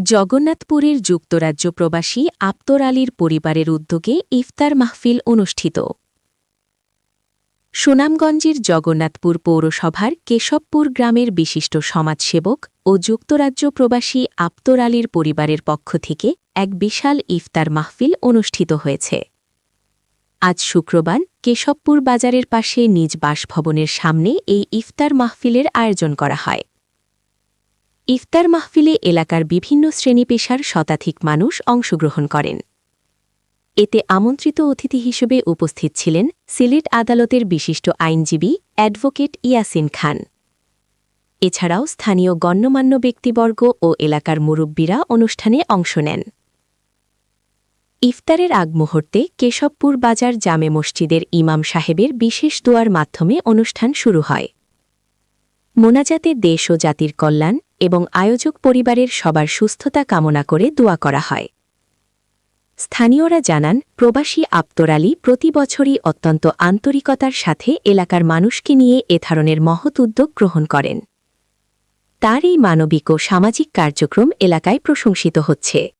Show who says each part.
Speaker 1: জগন্নাথপুরের যুক্তরাজ্য প্রবাসী আপ্তর আলীর পরিবারের উদ্যোগে ইফতার মাহফিল অনুষ্ঠিত। সুনামগঞ্জের জগন্নাথপুর পৌরসভার কেশবপুর গ্রামের বিশিষ্ট সমাজসেবক ও যুক্তরাজ্য প্রবাসী আপ্তর আলীর পরিবারের পক্ষ থেকে এক বিশাল ইফতার মাহফিল অনুষ্ঠিত হয়েছে। আজ শুক্রবার কেশবপুর বাজারের পাশে নিজ বাসভবনের সামনে এই ইফতার মাহফিলের আয়োজন করা হয়। ইফতার মাহফিলে এলাকার বিভিন্ন শ্রেণী-পেশার শতাধিক মানুষ অংশগ্রহণ করেন। এতে আমন্ত্রিত অতিথি হিসেবে উপস্থিত ছিলেন সিলেট আদালতের বিশিষ্ট আইনজীবী অ্যাডভোকেট ইয়াসিন খান। এছাড়াও স্থানীয় গণ্যমান্য ব্যক্তিবর্গ ও এলাকার মুরব্বীরা অনুষ্ঠানে অংশ নেন। ইফতারের আগ মুহূর্তে কেশবপুর বাজার জামে মসজিদের ইমাম সাহেবের বিশেষ দোয়ার মাধ্যমে অনুষ্ঠান শুরু হয়। মোনাজাতে দেশ ও জাতির কল্যাণ এবং আয়োজক পরিবারের সবার সুস্থতা কামনা করে দোয়া করা হয়। স্থানীয়রা জানান, প্রবাসী আপ্তর আলী প্রতি বছরই অত্যন্ত আন্তরিকতার সাথে এলাকার মানুষকে নিয়ে এ ধরনের মহৎ উদ্যোগ গ্রহণ করেন। তার এই মানবিক ও সামাজিক কার্যক্রম এলাকায় প্রশংসিত হচ্ছে।